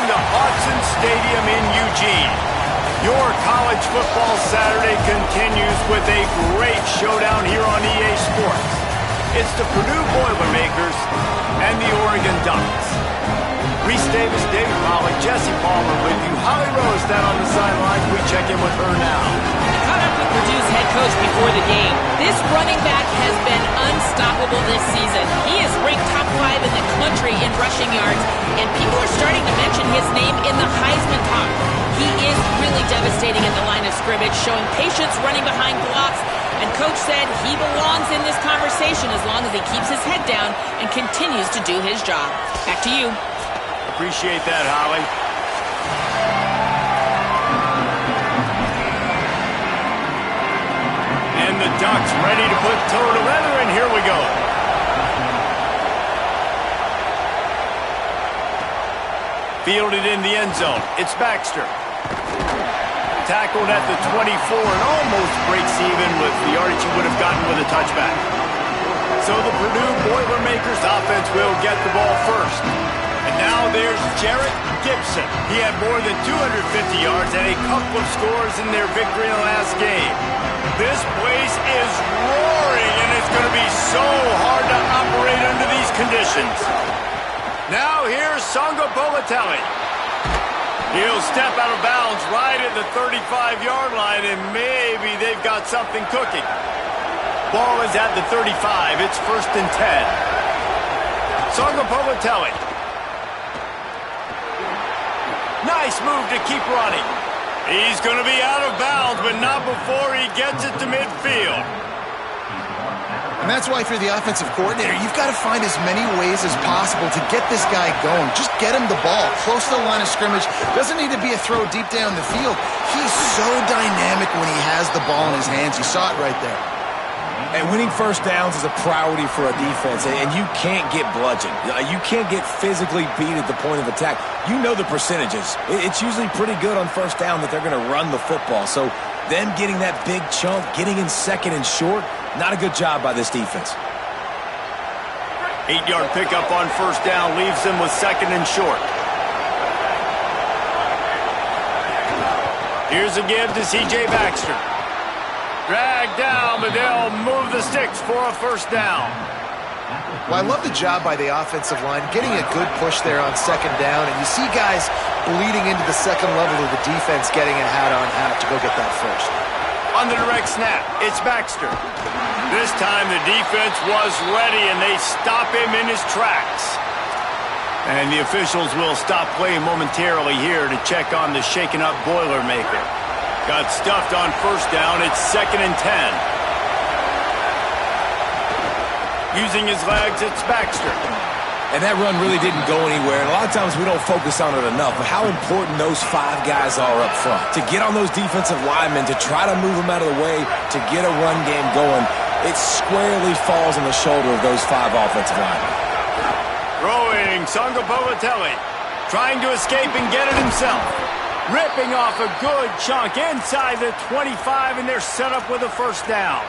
to Autzen Stadium in Eugene. Your college football Saturday continues with a great showdown here on EA Sports. It's the Purdue Boilermakers and the Oregon Ducks. Reese Davis, David Pollack, Jesse Palmer with you. Holly Rose down on the sidelines. We check in with her now. I caught up with Purdue's head coach before the game. This running back has been unstoppable this season. He is ranked top 5 in the country in rushing yards, and people are starting to mention his name in the Heisman talk. He is really devastating in the line of scrimmage, showing patience running behind blocks, and coach said he belongs in this conversation as long as he keeps his head down and continues to do his job. Back to you. Appreciate that, Holly. And the Ducks ready to put toe to leather, and here we go. Fielded in the end zone. It's Baxter. Tackled at the 24 and almost breaks even with the yardage he would have gotten with a touchback. So the Purdue Boilermakers offense will get the ball first. And now there's Jarrett Gibson. He had more than 250 yards and a couple of scores in their victory in the last game. This place is roaring, and it's going to be so hard to operate under these conditions. Now here's Songo Bolatelli. He'll step out of bounds right at the 35-yard line, and maybe they've got something cooking. Ball is at the 35. It's 1st and 10. Songo Bolatelli. Nice move to keep running. He's going to be out of bounds, but not before he gets it to midfield. And that's why if you're the offensive coordinator, you've got to find as many ways as possible to get this guy going. Just get him the ball close to the line of scrimmage. Doesn't need to be a throw deep down the field. He's so dynamic when he has the ball in his hands. You saw it right there. And winning first downs is a priority for a defense, and you can't get bludgeoned. You can't get physically beat at the point of attack. You know the percentages. It's usually pretty good on first down that they're going to run the football. So them getting that big chunk, getting in second and short, not a good job by this defense. 8-yard pickup on first down leaves them with second and short. Here's a give to C.J. Baxter. Dragged down, but they'll move the sticks for a first down. Well, I love the job by the offensive line, getting a good push there on second down, and you see guys bleeding into the second level of the defense getting a hat-on-hat to go get that first. On the direct snap, it's Baxter. This time the defense was ready, and they stop him in his tracks. And the officials will stop play momentarily here to check on the shaken-up Boilermaker. Got stuffed on first down. It's 2nd and 10. Using his legs, it's Baxter. And that run really didn't go anywhere. And a lot of times we don't focus on it enough, but how important those 5 guys are up front. To get on those defensive linemen, to try to move them out of the way, to get a run game going, it squarely falls on the shoulder of those 5 offensive linemen. Throwing, Songo Bolatelli. Trying to escape and get it himself. Ripping off a good chunk inside the 25, and they're set up with a first down.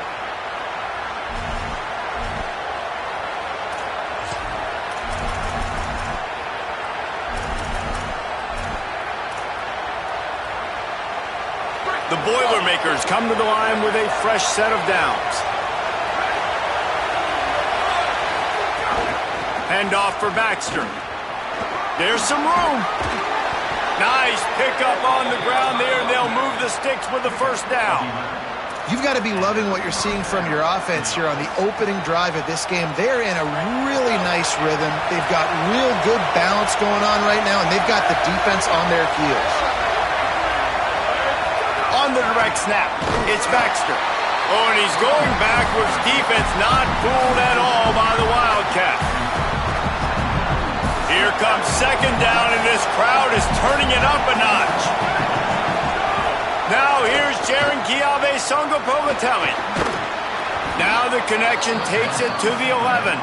The Boilermakers come to the line with a fresh set of downs. Handoff for Baxter. There's some room. Nice pickup on the ground there, and they'll move the sticks with the first down. You've got to be loving what you're seeing from your offense here on the opening drive of this game. They're in a really nice rhythm. They've got real good balance going on right now, and they've got the defense on their heels. On the direct snap, it's Baxter. Oh, and he's going backwards. Defense not fooled at all by the Wildcat. Here comes second down, and this crowd is turning it up a notch. Now here's Jaron Kiabe Songo Bolatelli. Now the connection takes it to the 11.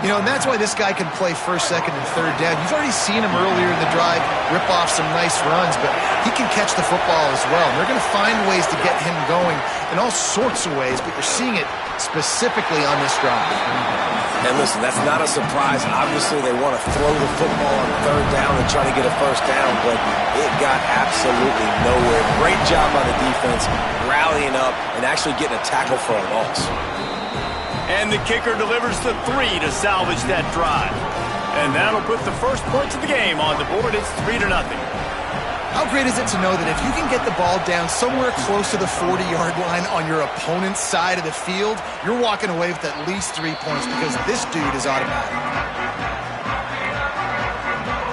You know, and that's why this guy can play first, second, and third down. You've already seen him earlier in the drive rip off some nice runs, but he can catch the football as well. And they're going to find ways to get him going in all sorts of ways, but you're seeing it specifically on this drive. And listen, that's not a surprise. Obviously, they want to throw the football on third down and try to get a first down, but it got absolutely nowhere. Great job by the defense rallying up and actually getting a tackle for a loss. And the kicker delivers the 3 to salvage that drive. And that'll put the first points of the game on the board. It's 3-0. How great is it to know that if you can get the ball down somewhere close to the 40-yard line on your opponent's side of the field, you're walking away with at least 3 points because this dude is automatic.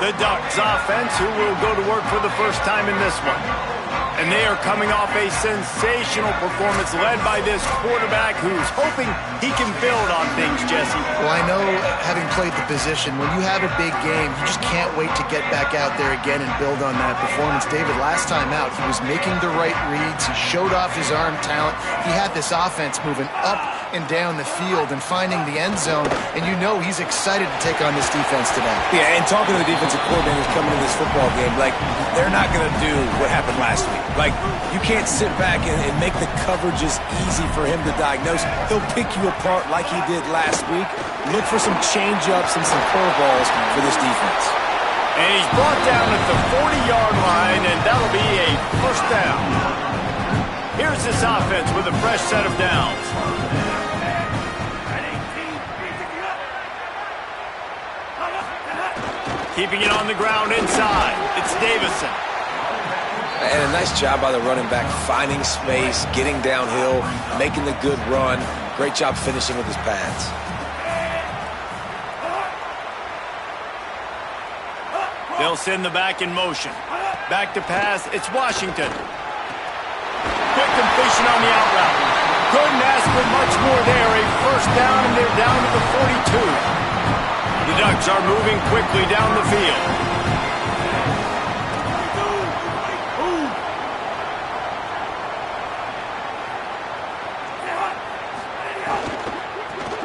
The Ducks offense, who will go to work for the first time in this one. And they are coming off a sensational performance led by this quarterback who's hoping he can build on things, Jesse. Well, I know, having played the position, when you have a big game, you just can't wait to get back out there again and build on that performance. David, last time out, he was making the right reads. He showed off his arm talent. He had this offense moving up and down the field and finding the end zone, and you know he's excited to take on this defense today. Yeah, and talking to the defensive coordinators coming to this football game, like, they're not going to do what happened last week. Like, you can't sit back and make the coverages easy for him to diagnose. He'll pick you apart like he did last week. Look for some change-ups and some curveballs for this defense. And he's brought down at the 40-yard line, and that'll be a first down. Here's this offense with a fresh set of downs. Keeping it on the ground inside. It's Davison. And a nice job by the running back, finding space, getting downhill, making the good run. Great job finishing with his pads. They'll send the back in motion. Back to pass, it's Washington. Quick completion on the out route. Couldn't ask for much more there. A first down, and they're down to the 42. The Ducks are moving quickly down the field.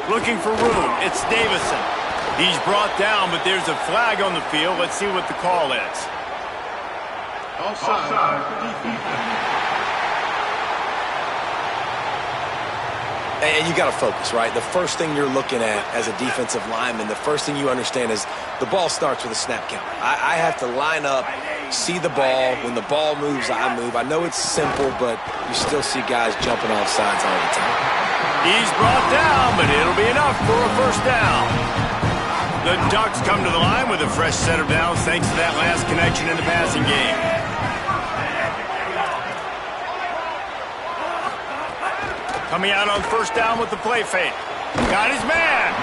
Looking for room. It's Davison. He's brought down, but there's a flag on the field. Let's see what the call is. And you got to focus, right? The first thing you're looking at as a defensive lineman, the first thing you understand is the ball starts with a snap count. I have to line up, see the ball. When the ball moves, I move. I know it's simple, but you still see guys jumping off sides all the time. He's brought down, but it'll be enough for a first down. The Ducks come to the line with a fresh set of downs thanks to that last connection in the passing game. Coming out on first down with the play fake. Got his man.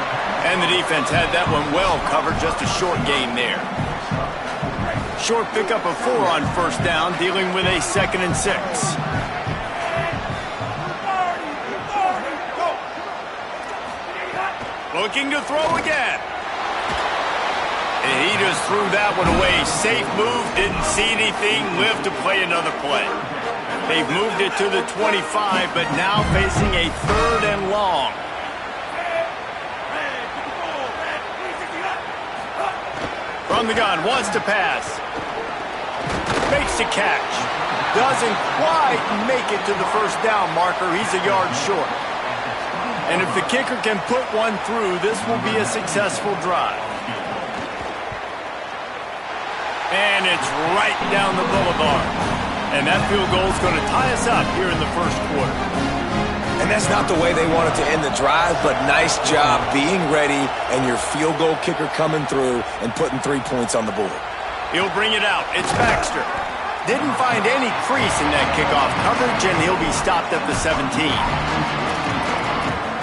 And the defense had that one well covered. Just a short gain there. Short pickup of 4 on first down, dealing with a 2nd and 6. Looking to throw again. And he just threw that one away. Safe move, didn't see anything, lived to play another play. They've moved it to the 25, but now facing a 3rd and long. From the gun, wants to pass. Makes the catch. Doesn't quite make it to the first down marker. He's a yard short. And if the kicker can put one through, this will be a successful drive. And it's right down the boulevard. And that field goal is going to tie us up here in the first quarter. And that's not the way they wanted to end the drive, but nice job being ready and your field goal kicker coming through and putting 3 points on the board. He'll bring it out. It's Baxter. Didn't find any crease in that kickoff coverage, and he'll be stopped at the 17.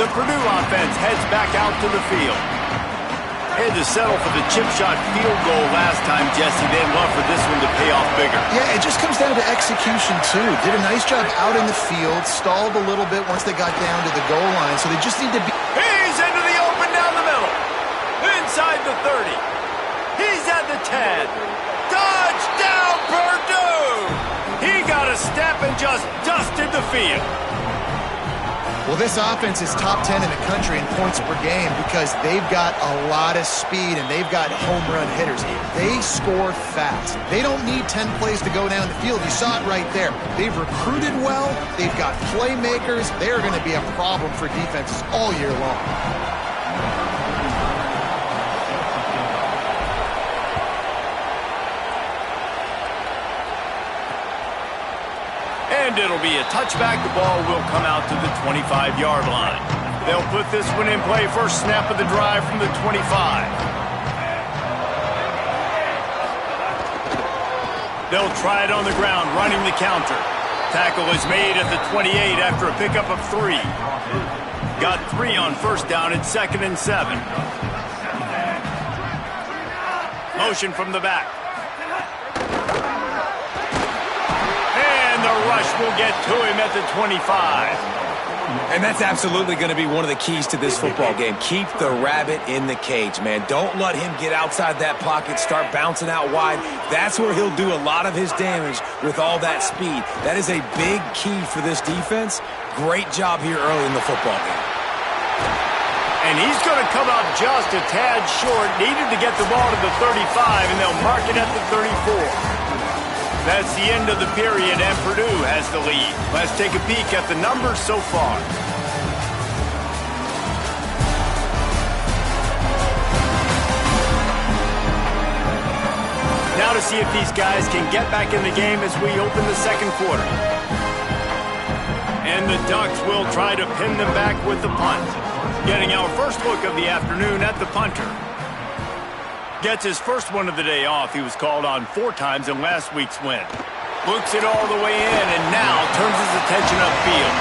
The Purdue offense heads back out to the field. Had to settle for the chip shot field goal last time, Jesse. They'd love for this one to pay off bigger. Yeah, it just comes down to execution, too. Did a nice job out in the field, stalled a little bit once they got down to the goal line, so they just need to be... He's into the open down the middle. Inside the 30. He's at the 10. Touchdown, Purdue! He got a step and just dusted the field. Well, this offense is top 10 in the country in points per game because they've got a lot of speed and they've got home run hitters. They score fast. They don't need 10 plays to go down the field. You saw it right there. They've recruited well. They've got playmakers. They're going to be a problem for defenses all year long. And it'll be a touchback. The ball will come out to the 25-yard line. They'll put this one in play. First snap of the drive from the 25. They'll try it on the ground, running the counter. Tackle is made at the 28 after a pickup of 3. Got 3 on first down at 2nd and 7. Motion from the back. The rush will get to him at the 25. And that's absolutely going to be one of the keys to this football game. Keep the rabbit in the cage, man. Don't let him get outside that pocket, start bouncing out wide. That's where he'll do a lot of his damage with all that speed. That is a big key for this defense. Great job here early in the football game. And he's going to come out just a tad short. Needed to get the ball to the 35, and they'll mark it at the 34. That's the end of the period, and Purdue has the lead. Let's take a peek at the numbers so far. Now to see if these guys can get back in the game as we open the second quarter. And the Ducks will try to pin them back with the punt. Getting our first look of the afternoon at the punter. Gets his first one of the day off. He was called on 4 times in last week's win. Looks it all the way in and now turns his attention upfield.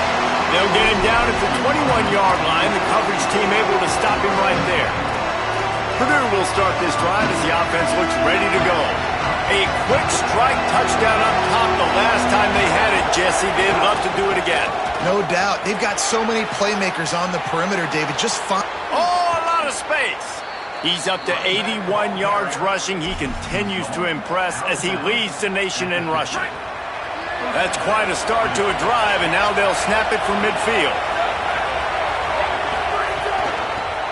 They'll get him down at the 21-yard line. The coverage team able to stop him right there. Purdue will start this drive as the offense looks ready to go. A quick strike touchdown up top the last time they had it, Jesse. They'd love to do it again. No doubt. They've got so many playmakers on the perimeter, David. Just fun. Oh, a lot of space. He's up to 81 yards rushing. He continues to impress as he leads the nation in rushing. That's quite a start to a drive, and now they'll snap it from midfield.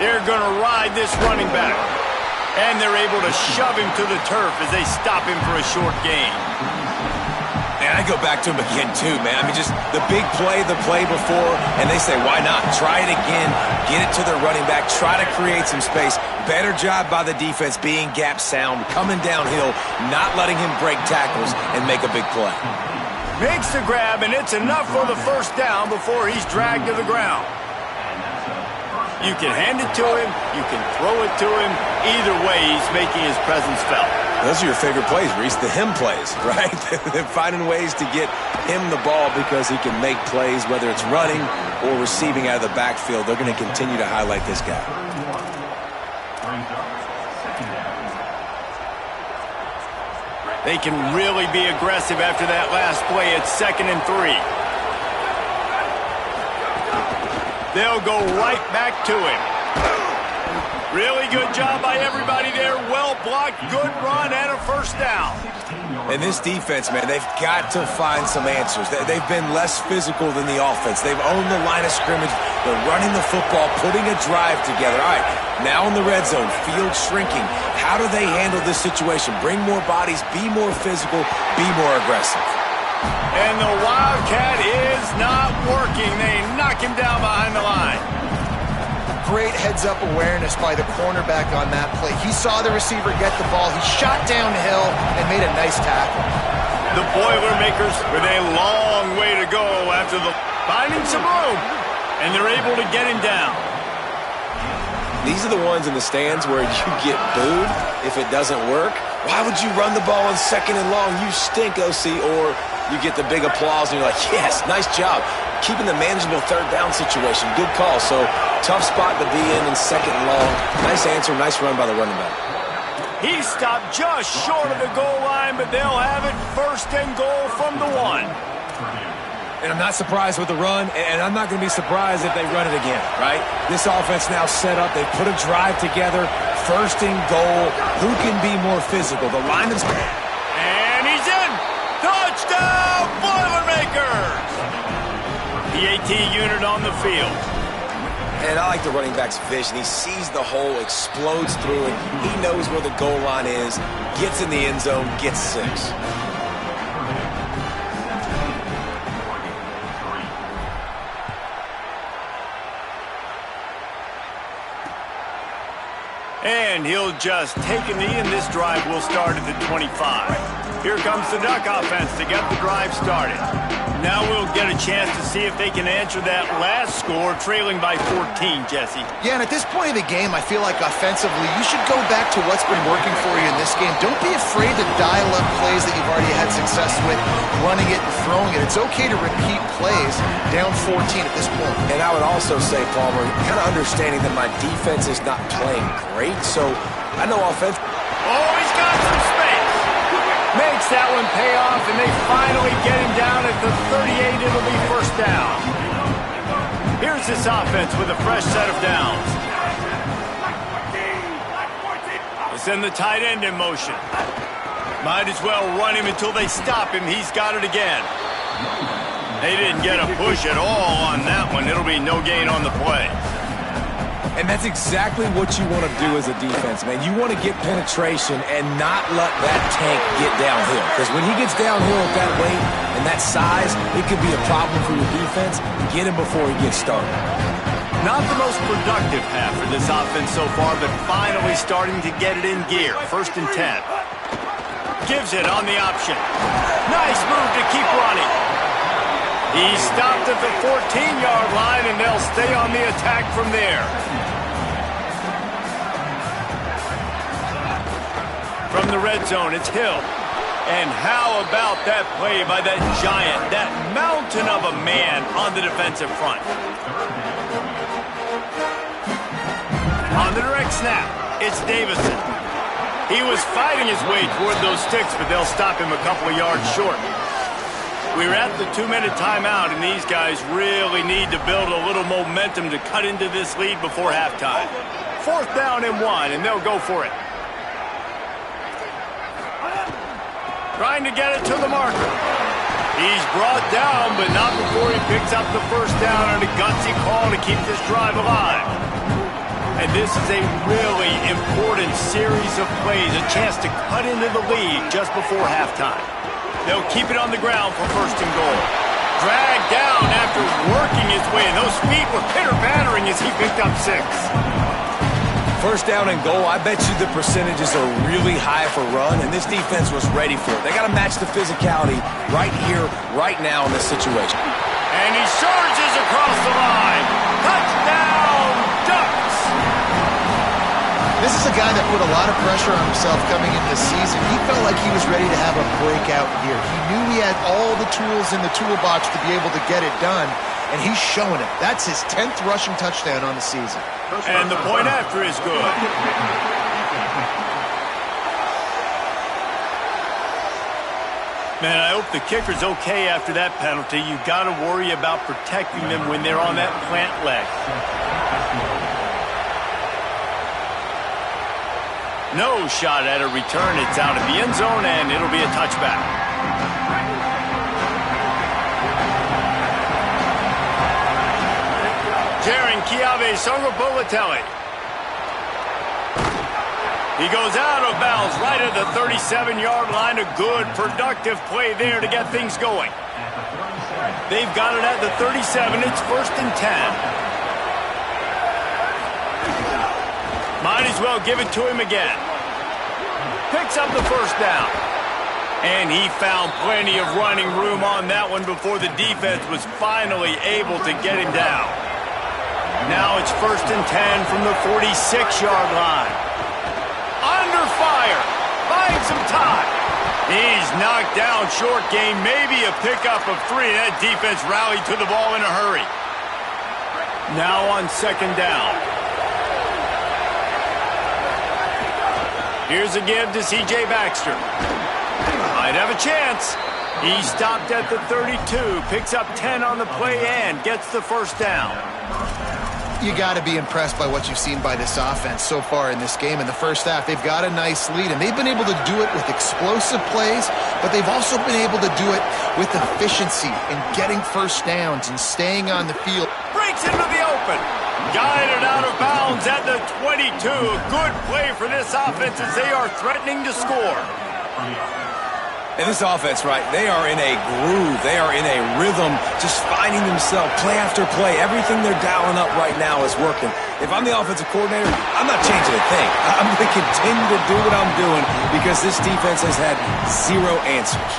They're going to ride this running back. And they're able to shove him to the turf as they stop him for a short gain. And I go back to him again, too, man. I mean, just the big play, the play before, and they say, why not? Try it again, get it to their running back, try to create some space. Better job by the defense being gap sound, coming downhill, not letting him break tackles and make a big play. Makes the grab, and it's enough for the first down before he's dragged to the ground. You can hand it to him, you can throw it to him. Either way, he's making his presence felt. Those are your favorite plays, Reese, the him plays, right? They're finding ways to get him the ball because he can make plays, whether it's running or receiving out of the backfield. They're going to continue to highlight this guy. They can really be aggressive after that last play at 2nd and 3. They'll go right back to him. Really good job by everybody there. Well blocked, good run, and a first down. And this defense, man, they've got to find some answers. They've been less physical than the offense. They've owned the line of scrimmage. They're running the football, putting a drive together. All right, now in the red zone, field shrinking. How do they handle this situation? Bring more bodies, be more physical, be more aggressive. And the Wildcat is not working. They knock him down behind the line. Great heads-up awareness by the cornerback on that play. He saw the receiver get the ball. He shot downhill and made a nice tackle. The Boilermakers with a long way to go after finding some room, and they're able to get him down. These are the ones in the stands where you get booed if it doesn't work. Why would you run the ball on 2nd and long? You stink, OC. Or you get the big applause and you're like, yes, nice job. Keeping the manageable 3rd down situation. Good call. So tough spot to be in 2nd and long. Nice answer, nice run by the running back. He stopped just short of the goal line, but they'll have it 1st and goal from the 1. And I'm not surprised with the run, and I'm not going to be surprised if they run it again, right? This offense now set up. They put a drive together. 1st and goal. Who can be more physical? The lineman's... And he's in! Touchdown, Boilermakers! the AT unit on the field. And I like the running back's vision. He sees the hole, explodes through it. He knows where the goal line is, gets in the end zone, gets 6. And he'll just take a knee, and this drive will start at the 25. Here comes the Duck offense to get the drive started. Now we'll get a chance to see if they can answer that last score, trailing by 14, Jesse. Yeah, and at this point of the game, I feel like offensively, you should go back to what's been working for you in this game. Don't be afraid to dial up plays that you've already had success with, running it and throwing it. It's okay to repeat plays down 14 at this point. And I would also say, Palmer, kind of understanding that my defense is not playing great, so I know offense. Oh, he's got some space. Makes that one pay off, and they finally get him down at the 38. It'll be first down. Here's this offense with a fresh set of downs. They send the tight end in motion. Might as well run him until they stop him. He's got it again. They didn't get a push at all on that one. It'll be no gain on the play. And that's exactly what you want to do as a defense, man. You want to get penetration and not let that tank get downhill. Because when he gets downhill at that weight and that size, it could be a problem for your defense. Get him before he gets started. Not the most productive half for this offense so far, but finally starting to get it in gear. 1st and 10. Gives it on the option. Nice move to keep running. He stopped at the 14-yard line, and they'll stay on the attack from there. From the red zone, it's Hill. And how about that play by that giant, that mountain of a man on the defensive front? On the direct snap, it's Davison. He was fighting his way toward those sticks, but they'll stop him a couple of yards short. We're at the 2-minute timeout, and these guys really need to build a little momentum to cut into this lead before halftime. 4th down and 1, and they'll go for it. Trying to get it to the marker. He's brought down, but not before he picks up the first down on a gutsy call to keep this drive alive. And this is a really important series of plays, a chance to cut into the lead just before halftime. They'll keep it on the ground for 1st and goal. Dragged down after working his way. Those feet were pitter-pattering as he picked up 6. 1st down and goal, I bet you the percentages are really high for run, and this defense was ready for it. They got to match the physicality right here, right now in this situation. And he surges across the line. Touchdown, Ducks! This is a guy that put a lot of pressure on himself coming into the season. He felt like he was ready to have a breakout year. He knew he had all the tools in the toolbox to be able to get it done, and he's showing it. That's his 10th rushing touchdown on the season. And the point after is good. Man, I hope the kicker's okay after that penalty. You've got to worry about protecting them when they're on that plant leg. No shot at a return. It's out of the end zone, and it'll be a touchback. Jaron Kiave Songo-Bolatelli. He goes out of bounds right at the 37-yard line. A good, productive play there to get things going. They've got it at the 37. It's 1st and 10. Might as well give it to him again. Picks up the 1st down. And he found plenty of running room on that one before the defense was finally able to get him down. Now it's 1st and 10 from the 46-yard line. Under fire. Buying some time. He's knocked down short gain. Maybe a pickup of 3. That defense rallied to the ball in a hurry. Now on 2nd down. Here's a give to C.J. Baxter. Might have a chance. He stopped at the 32, picks up 10 on the play and gets the 1st down. You got to be impressed by what you've seen by this offense so far in this game. In the first half, they've got a nice lead, and they've been able to do it with explosive plays, but they've also been able to do it with efficiency in getting first downs and staying on the field. Breaks into the open. Guided out of bounds at the 22. Good play for this offense as they are threatening to score. And this offense, right, they are in a groove. They are in a rhythm, just finding themselves play after play. Everything they're dialing up right now is working. If I'm the offensive coordinator, I'm not changing a thing. I'm going to continue to do what I'm doing because this defense has had zero answers.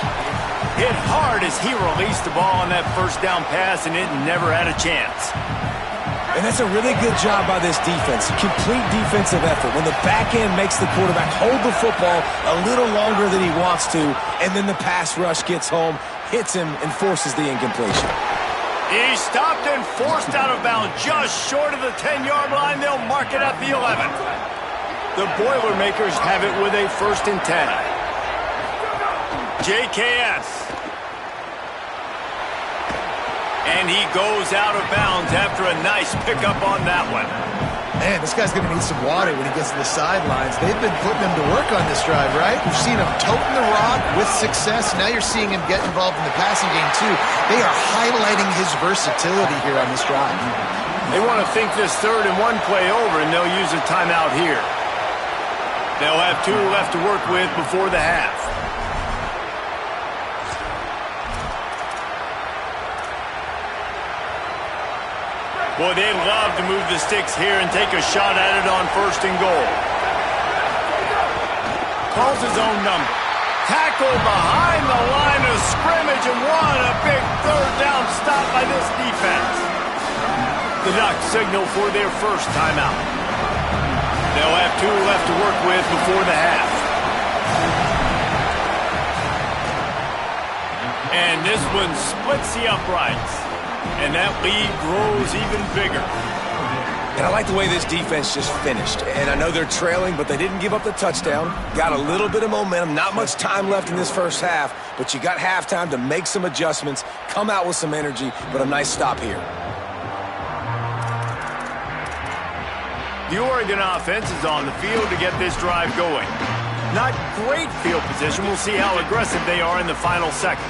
Hit hard as he released the ball on that first down pass, and it never had a chance. And that's a really good job by this defense. Complete defensive effort. When the back end makes the quarterback hold the football a little longer than he wants to, and then the pass rush gets home, hits him, and forces the incompletion. He stopped and forced out of bounds just short of the 10-yard line. They'll mark it at the 11. The Boilermakers have it with a 1st and 10. JKS. And he goes out of bounds after a nice pickup on that one. Man, this guy's going to need some water when he gets to the sidelines. They've been putting him to work on this drive, right? You've seen him toting the rock with success. Now you're seeing him get involved in the passing game, too. They are highlighting his versatility here on this drive. They want to think this 3rd and 1 play over, and they'll use a timeout here. They'll have 2 left to work with before the half. Boy, they'd love to move the sticks here and take a shot at it on 1st and goal. Calls his own number. Tackle behind the line of scrimmage, and what a big 3rd down stop by this defense. The Ducks signal for their first timeout. They'll have 2 left to work with before the half. And this one splits the uprights. And that lead grows even bigger. And I like the way this defense just finished. And I know they're trailing, but they didn't give up the touchdown. Got a little bit of momentum. Not much time left in this first half, but you got halftime to make some adjustments, come out with some energy, but a nice stop here. The Oregon offense is on the field to get this drive going. Not great field position. We'll see how aggressive they are in the final seconds.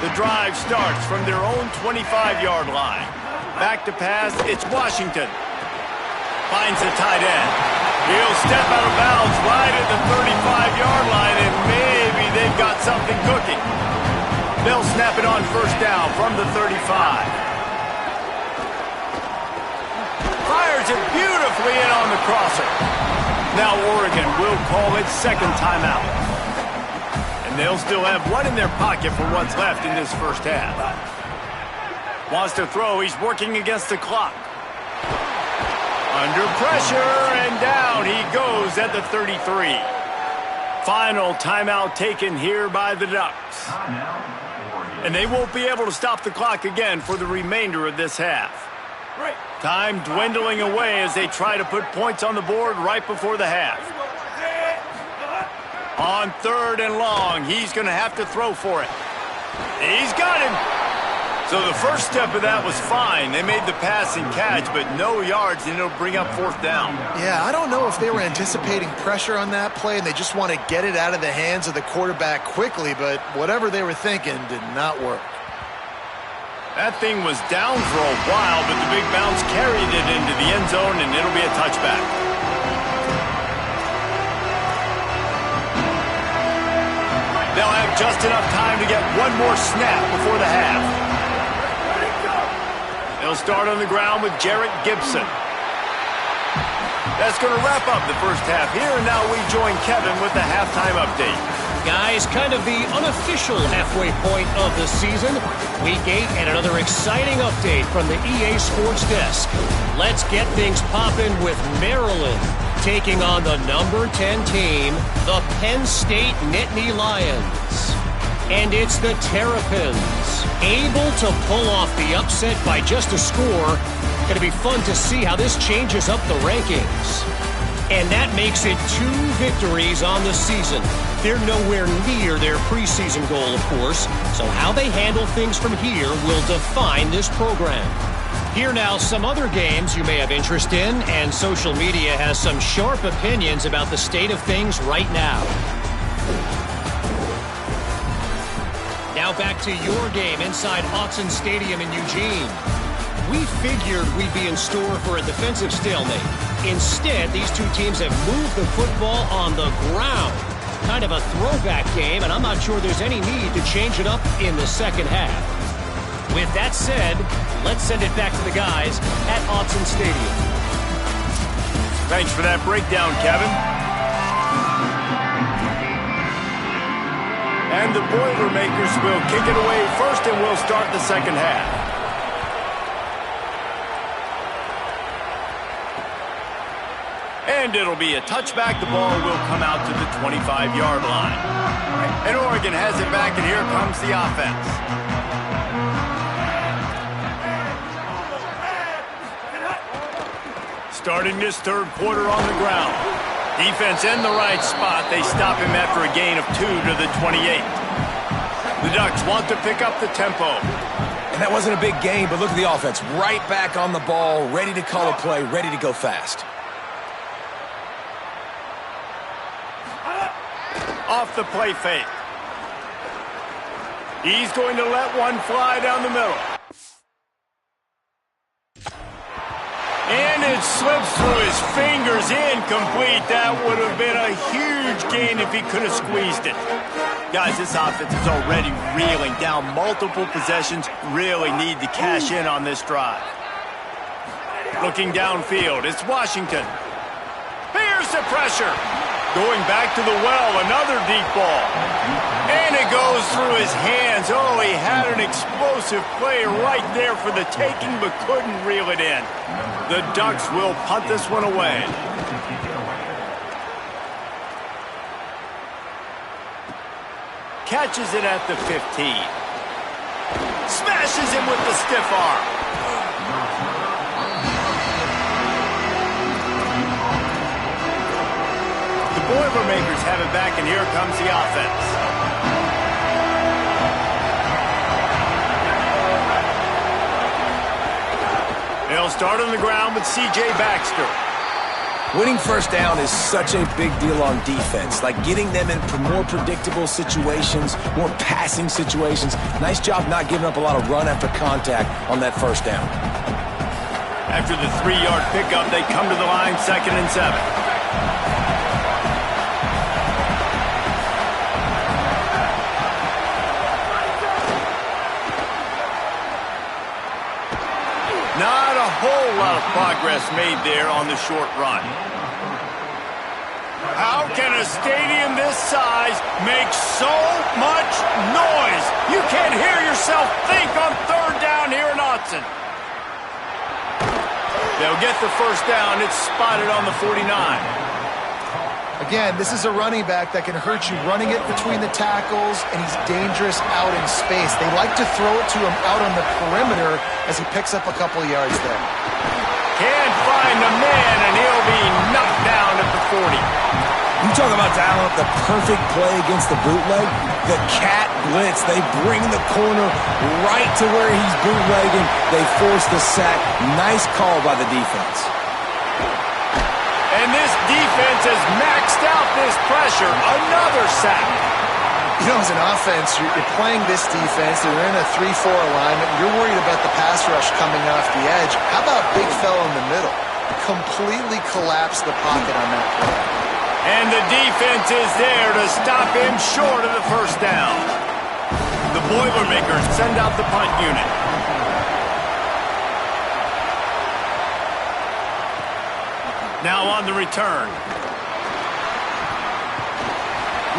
The drive starts from their own 25-yard line. Back to pass, it's Washington. Finds the tight end. He'll step out of bounds right at the 35-yard line, and maybe they've got something cooking. They'll snap it on 1st down from the 35. Fires it beautifully in on the crosser. Now Oregon will call its 2nd timeout. And they'll still have 1 in their pocket for what's left in this first half. Wants to throw. He's working against the clock. Under pressure, and down he goes at the 33. Final timeout taken here by the Ducks. And they won't be able to stop the clock again for the remainder of this half. Time dwindling away as they try to put points on the board right before the half. On 3rd and long, he's going to have to throw for it. He's got him. So the first step of that was fine. They made the pass and catch, but no yards, and it'll bring up 4th down. Yeah, I don't know if they were anticipating pressure on that play, and they just want to get it out of the hands of the quarterback quickly, but whatever they were thinking did not work. That thing was down for a while, but the big bounce carried it into the end zone, and it'll be a touchback. They'll have just enough time to get 1 more snap before the half. They'll start on the ground with Jarrett Gibson. That's going to wrap up the first half here, and now we join Kevin with the halftime update. Guys, kind of the unofficial halfway point of the season. Week 8 and another exciting update from the EA Sports Desk. Let's get things popping with Maryland taking on the number 10 team, the Penn State Nittany Lions. And it's the Terrapins, able to pull off the upset by just a score. Going to be fun to see how this changes up the rankings. And that makes it 2 victories on the season. They're nowhere near their preseason goal, of course, so how they handle things from here will define this program. Here now, some other games you may have interest in, and social media has some sharp opinions about the state of things right now. Now back to your game inside Autzen Stadium in Eugene. We figured we'd be in store for a defensive stalemate. Instead, these two teams have moved the football on the ground. Kind of a throwback game, and I'm not sure there's any need to change it up in the second half. With that said, let's send it back to the guys at Autzen Stadium. Thanks for that breakdown, Kevin. And the Boilermakers will kick it away first, and we'll start the second half. And it'll be a touchback. The ball will come out to the 25-yard line. And Oregon has it back, and here comes the offense. Starting this third quarter on the ground. Defense in the right spot. They stop him after a gain of 2 to the 28. The Ducks want to pick up the tempo. And that wasn't a big gain, but look at the offense. Right back on the ball, ready to call a play, ready to go fast. Off the play fake. He's going to let one fly down the middle. And it slips through his fingers, incomplete. That would have been a huge gain if he could have squeezed it. Guys, this offense is already reeling down multiple possessions. Really need to cash in on this drive. Looking downfield, it's Washington. Here's the pressure. Going back to the well, another deep ball. And it goes through his hands. Oh, he had an explosive play right there for the taking, but couldn't reel it in. The Ducks will punt this one away. Catches it at the 15. Smashes him with the stiff arm. Boilermakers have it back, and here comes the offense. They'll start on the ground with C.J. Baxter. Winning first down is such a big deal on defense, like getting them into more predictable situations, more passing situations. Nice job not giving up a lot of run after contact on that first down. After the 3-yard pickup, they come to the line, 2nd and 7. Not a whole lot of progress made there on the short run. How can a stadium this size make so much noise? You can't hear yourself think on 3rd down here in Autzen. They'll get the first down. It's spotted on the 49. Again, this is a running back that can hurt you running it between the tackles, and he's dangerous out in space. They like to throw it to him out on the perimeter as he picks up a couple of yards there. Can't find the man, and he'll be knocked down at the 40. You talk about dialing up the perfect play against the bootleg. The cat blitz. They bring the corner right to where he's bootlegging. They force the sack. Nice call by the defense. And this defense has maxed out this pressure. Another sack. You know, as an offense, you're playing this defense. They're in a 3-4 alignment. You're worried about the pass rush coming off the edge. How about big fella in the middle? Completely collapse the pocket on that play. And the defense is there to stop him short of the first down. The Boilermakers send out the punt unit. Now on the return.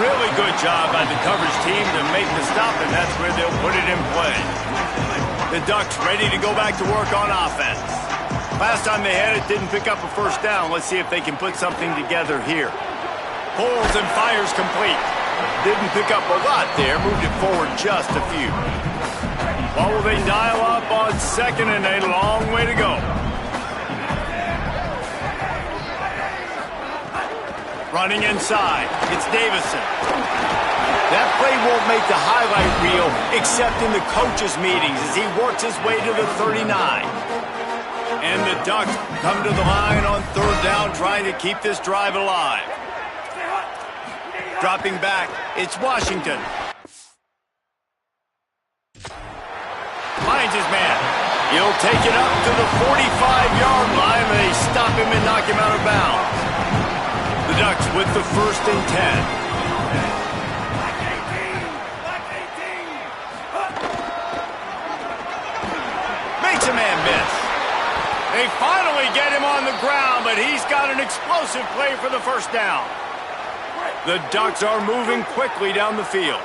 Really good job by the coverage team to make the stop, and that's where they'll put it in play. The Ducks ready to go back to work on offense. Last time they had it, didn't pick up a first down. Let's see if they can put something together here. Pulls and fires complete. Didn't pick up a lot there, moved it forward just a few. What will they dial up on 2nd and a long way to go? Running inside, it's Davison. That play won't make the highlight reel except in the coaches' meetings as he works his way to the 39. And the Ducks come to the line on third down, trying to keep this drive alive. Dropping back, it's Washington. Finds his man. He'll take it up to the 45-yard line. They stop him and knock him out of bounds. The Ducks with the 1st and 10. Makes a man miss. They finally get him on the ground, but he's got an explosive play for the 1st down. The Ducks are moving quickly down the field.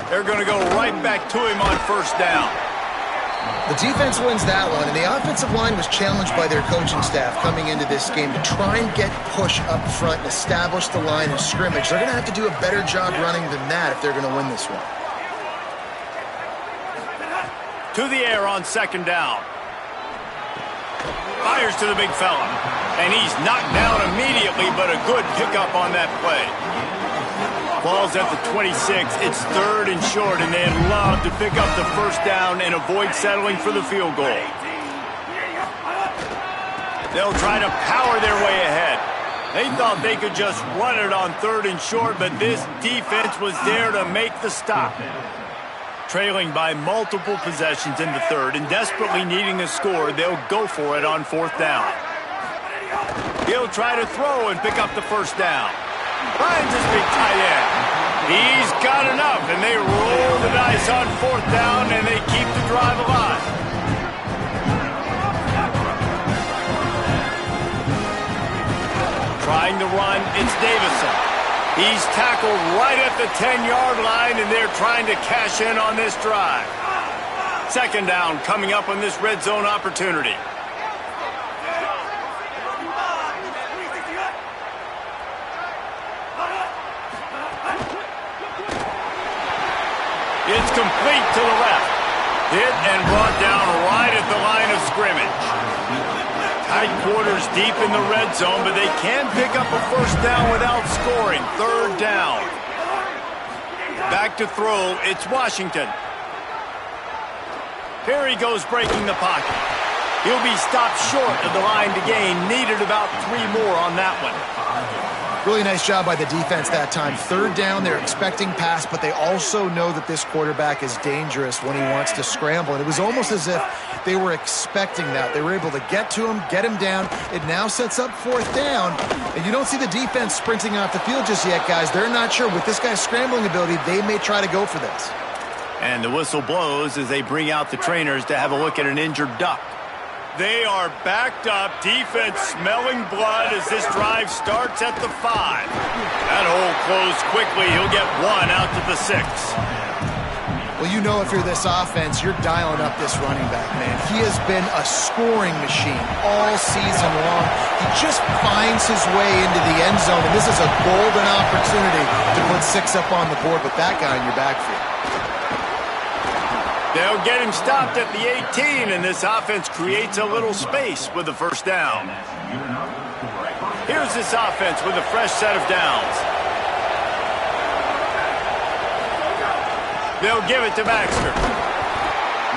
They're going to go right back to him on 1st down. The defense wins that one, and the offensive line was challenged by their coaching staff coming into this game to try and get push up front and establish the line of scrimmage. They're going to have to do a better job running than that if they're going to win this one. To the air on 2nd down. Fires to the big fella. And he's knocked down immediately, but a good pickup on that play. Ball's at the 26. It's 3rd and short, and they'd love to pick up the 1st down and avoid settling for the field goal. They'll try to power their way ahead. They thought they could just run it on 3rd and short, but this defense was there to make the stop. Trailing by multiple possessions in the 3rd and desperately needing a score, they'll go for it on 4th down. He'll try to throw and pick up the 1st down. Finds his big tight end. He's got enough, and they roll the dice on 4th down, and they keep the drive alive. Trying to run, it's Davison. He's tackled right at the 10-yard line, and they're trying to cash in on this drive. 2nd down coming up on this red zone opportunity. It's complete to the left. Hit and brought down right at the line of scrimmage. Tight quarters deep in the red zone, but they can pick up a 1st down without scoring. 3rd down. Back to throw, it's Washington. Here he goes breaking the pocket. He'll be stopped short of the line to gain. Needed about 3 more on that one. Really nice job by the defense that time. 3rd down, they're expecting pass, but they also know that this quarterback is dangerous when he wants to scramble. And it was almost as if they were expecting that. They were able to get to him, get him down. It now sets up 4th down. And you don't see the defense sprinting off the field just yet, guys. They're not sure. With this guy's scrambling ability, they may try to go for this. And the whistle blows as they bring out the trainers to have a look at an injured Duck. They are backed up, defense smelling blood as this drive starts at the 5. That hole closed quickly. He'll get 1 out to the 6. Well, you know if you're this offense, you're dialing up this running back, man. He has been a scoring machine all season long. He just finds his way into the end zone, and this is a golden opportunity to put 6 up on the board with that guy in your backfield. They'll get him stopped at the 18, and this offense creates a little space with the 1st down. Here's this offense with a fresh set of downs. They'll give it to Baxter.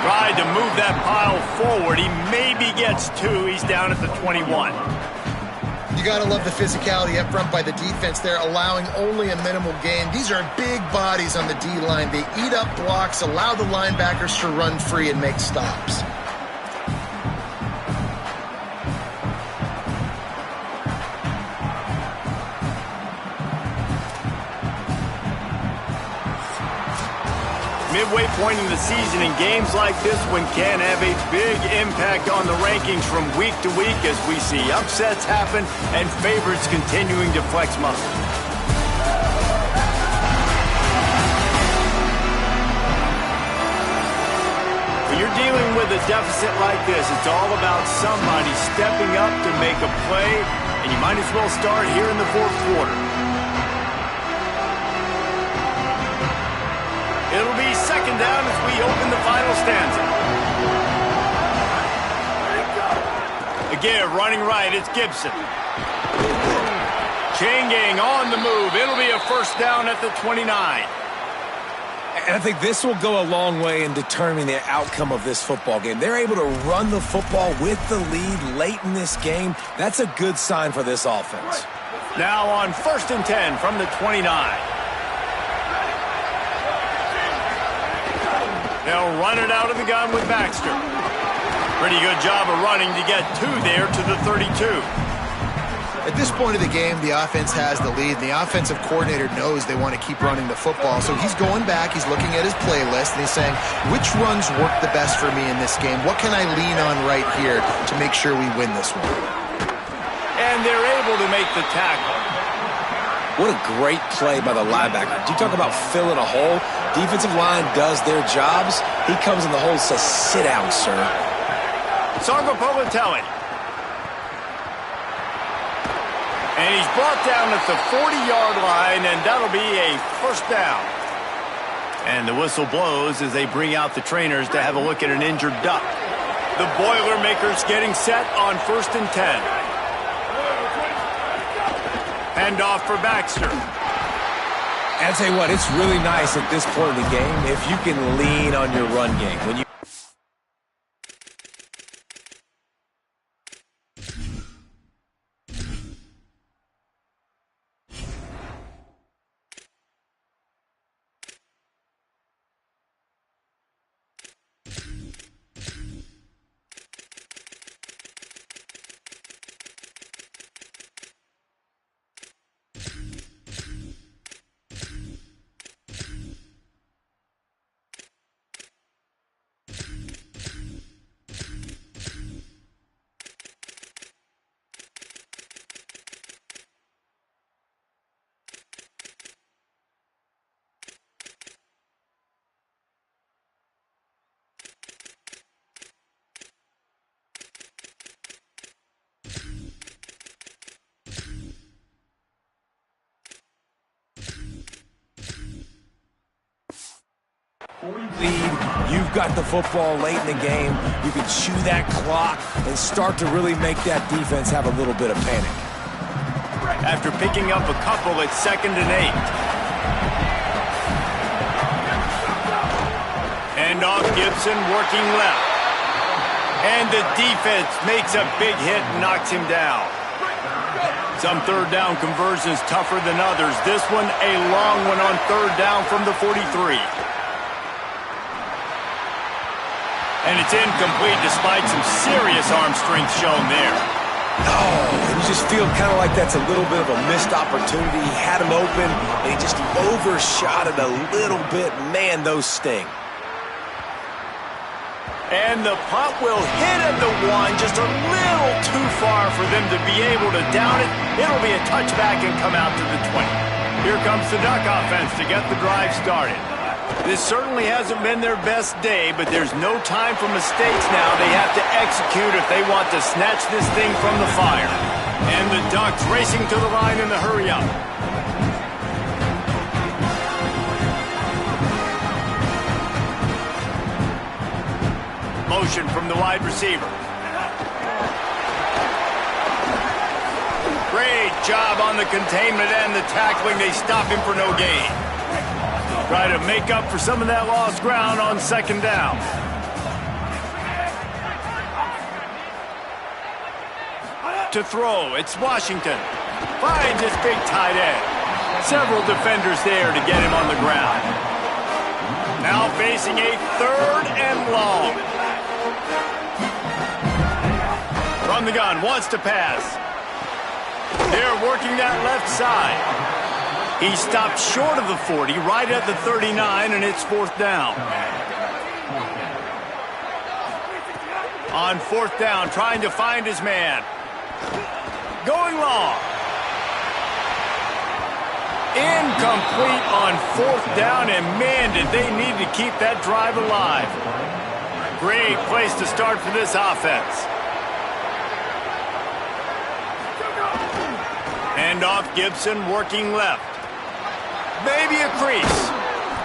Tried to move that pile forward. He maybe gets 2. He's down at the 21. You got to love the physicality up front by the defense there, allowing only a minimal gain. These are big bodies on the D-line. They eat up blocks, allow the linebackers to run free and make stops. Midway point in the season, in games like this one can have a big impact on the rankings from week to week as we see upsets happen and favorites continuing to flex muscle. When you're dealing with a deficit like this, it's all about somebody stepping up to make a play, and you might as well start here in the 4th quarter. It'll be 2nd down as we open the final stanza. Again, running right, it's Gibson. Chain gang on the move. It'll be a first down at the 29. And I think this will go a long way in determining the outcome of this football game. They're able to run the football with the lead late in this game. That's a good sign for this offense. Now on 1st and 10 from the 29. They'll run it out of the gun with Baxter. Pretty good job of running to get 2 there to the 32. At this point of the game, the offense has the lead, and the offensive coordinator knows they want to keep running the football. So he's going back, he's looking at his playlist, and he's saying, which runs work the best for me in this game? What can I lean on right here to make sure we win this one? And they're able to make the tackle. What a great play by the linebacker. Do you talk about filling a hole? Defensive line does their jobs. He comes in the hole and says, sit down, sir. Sargo Politelli. And he's brought down at the 40-yard line, and that'll be a first down. And the whistle blows as they bring out the trainers to have a look at an injured duck. The Boilermakers getting set on 1st and 10. Handoff for Baxter. And I'll tell you what, it's really nice at this point in the game if you can lean on your run game. When you lead, you've got the football late in the game. You can chew that clock and start to really make that defense have a little bit of panic. After picking up a couple at 2nd and 8. Handoff, Gibson working left. And the defense makes a big hit and knocks him down. Some 3rd down conversions tougher than others. This one a long one on 3rd down from the 43. And it's incomplete despite some serious arm strength shown there. Oh, you just feel kind of like that's a little bit of a missed opportunity. He had him open, and he just overshot it a little bit. Man, those sting. And the punt will hit at the 1, just a little too far for them to be able to down it. It'll be a touchback and come out to the 20. Here comes the Duck offense to get the drive started. This certainly hasn't been their best day, but there's no time for mistakes now. They have to execute if they want to snatch this thing from the fire. And the Ducks racing to the line in the hurry-up. Motion from the wide receiver. Great job on the containment and the tackling. They stop him for no gain. Try to make up for some of that lost ground on 2nd down. To throw, it's Washington. Finds his big tight end. Several defenders there to get him on the ground. Now facing a 3rd and long. From the gun, wants to pass. They're working that left side. He stopped short of the 40, right at the 39, and it's 4th down. On 4th down, trying to find his man. Going long. Incomplete on 4th down, and man, did they need to keep that drive alive. Great place to start for this offense. Handoff, Gibson working left. Maybe a crease.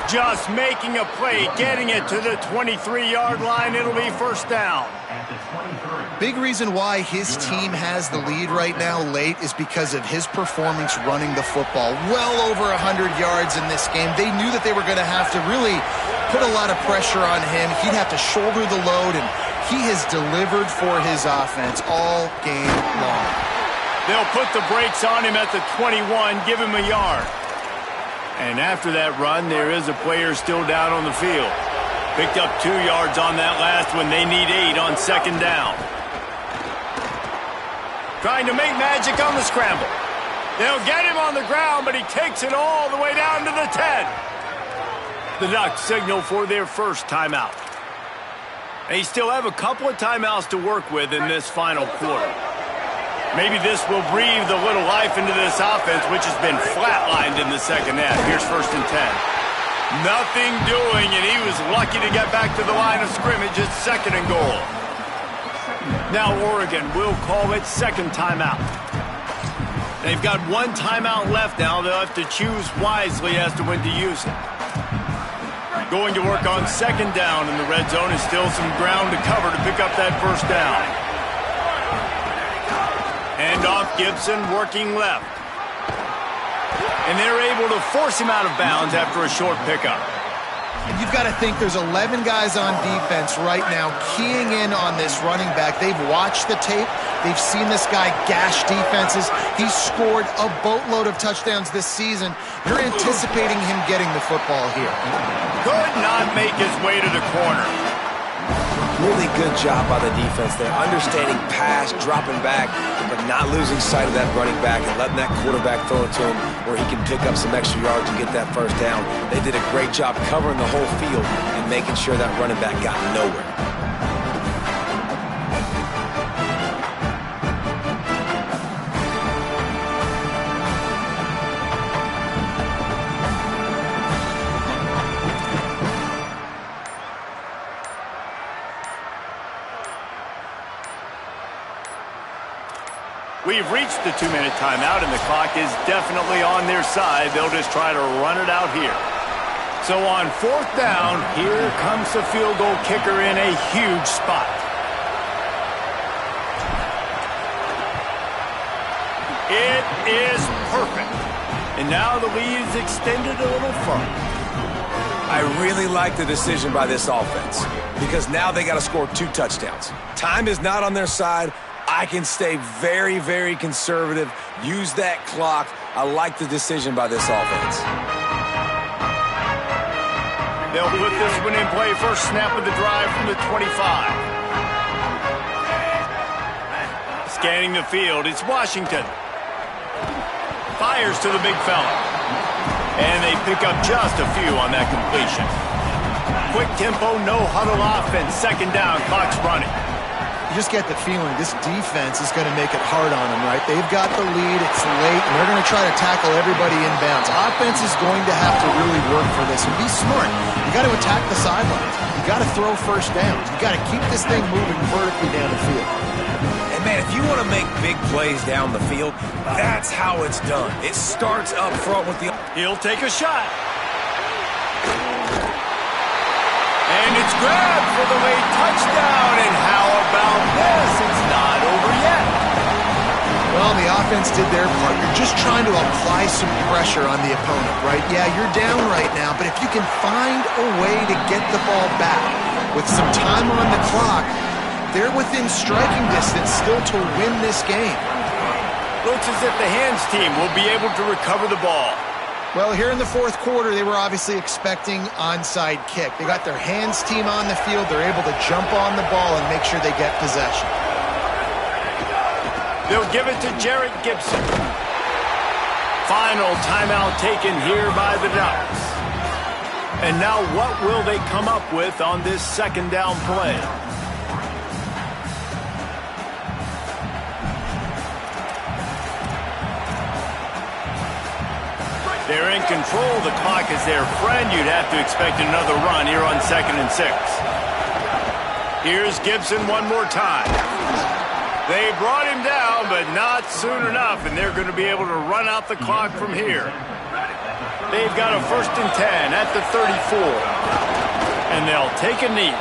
Just making a play, getting it to the 23-yard line. It'll be 1st down. At the 23. Big reason why his team has the lead right now late is because of his performance running the football. Well over 100 yards in this game. They knew that they were going to have to really put a lot of pressure on him. He'd have to shoulder the load, and he has delivered for his offense all game long. They'll put the brakes on him at the 21, give him a yard. And after that run, there is a player still down on the field. Picked up 2 yards on that last one. They need 8 on second down. Trying to make magic on the scramble. They'll get him on the ground, but he takes it all the way down to the 10. The Ducks signal for their first timeout. They still have a couple of timeouts to work with in this final quarter. Maybe this will breathe a little life into this offense, which has been flatlined in the second half. Here's first and 10. Nothing doing, and he was lucky to get back to the line of scrimmage at second and goal. Now Oregon will call it second timeout. They've got 1 timeout left now. They'll have to choose wisely as to when to use it. Going to work on second down in the red zone is still some ground to cover to pick up that first down. Hand off Gibson, working left. And they're able to force him out of bounds after a short pickup. You've got to think there's 11 guys on defense right now keying in on this running back. They've watched the tape. They've seen this guy gash defenses. He's scored a boatload of touchdowns this season. You're anticipating him getting the football here. Could not make his way to the corner. Really good job by the defense there. Understanding pass, dropping back, but not losing sight of that running back and letting that quarterback throw it to him where he can pick up some extra yards and get that first down. They did a great job covering the whole field and making sure that running back got nowhere. We've reached the 2-minute timeout, and the clock is definitely on their side. They'll just try to run it out here. So on fourth down, here comes the field goal kicker in a huge spot. It is perfect. And now the lead is extended a little further. I really like the decision by this offense because now they got to score 2 touchdowns. Time is not on their side. I can stay very, very conservative, use that clock. I like the decision by this offense. They'll put this one in play. First snap of the drive from the 25. Scanning the field, it's Washington. Fires to the big fella. And they pick up just a few on that completion. Quick tempo, no huddle offense. Second down, clock's running. You just get the feeling this defense is going to make it hard on them, right? They've got the lead, it's late, and they're going to try to tackle everybody inbounds. Offense is going to have to really work for this and be smart. You got to attack the sidelines. You got to throw first downs. You got to keep this thing moving vertically down the field. And man, if you want to make big plays down the field, that's how it's done. It starts up front with the... He'll take a shot. And it's grabbed for the late touchdown. And how about this? It's not over yet. Well, the offense did their part. You're just trying to apply some pressure on the opponent, right? Yeah, you're down right now, but if you can find a way to get the ball back with some time on the clock, they're within striking distance still to win this game. Looks as if the hands team will be able to recover the ball. Well, here in the fourth quarter, they were obviously expecting onside kick. They got their hands team on the field. They're able to jump on the ball and make sure they get possession. They'll give it to Jarrett Gibson. Final timeout taken here by the Ducks. And now what will they come up with on this second down play? They're in control. The clock is their friend. You'd have to expect another run here on 2nd and 6. Here's Gibson one more time. They brought him down, but not soon enough, and they're going to be able to run out the clock from here. They've got a 1st and 10 at the 34, and they'll take a knee.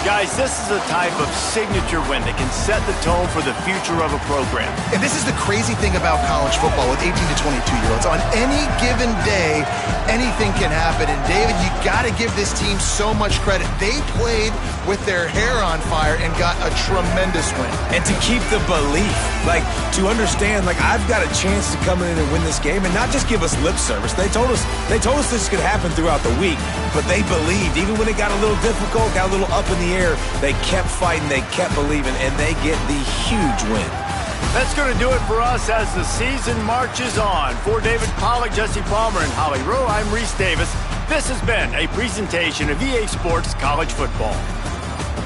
Guys, this is a type of signature win that can set the tone for the future of a program. And this is the crazy thing about college football with 18 to 22-year-olds. On any given day, anything can happen. And David, you got to give this team so much credit. They played with their hair on fire and got a tremendous win. And to keep the belief, like to understand, like I've got a chance to come in and win this game and not just give us lip service. They told us this could happen throughout the week, but they believed. Even when it got a little difficult, got a little up in the air, they kept fighting, they kept believing, and they get the huge win. That's going to do it for us as the season marches on. For David Pollack, Jesse Palmer, and Holly Rowe, I'm Reese Davis. This has been a presentation of EA Sports College Football.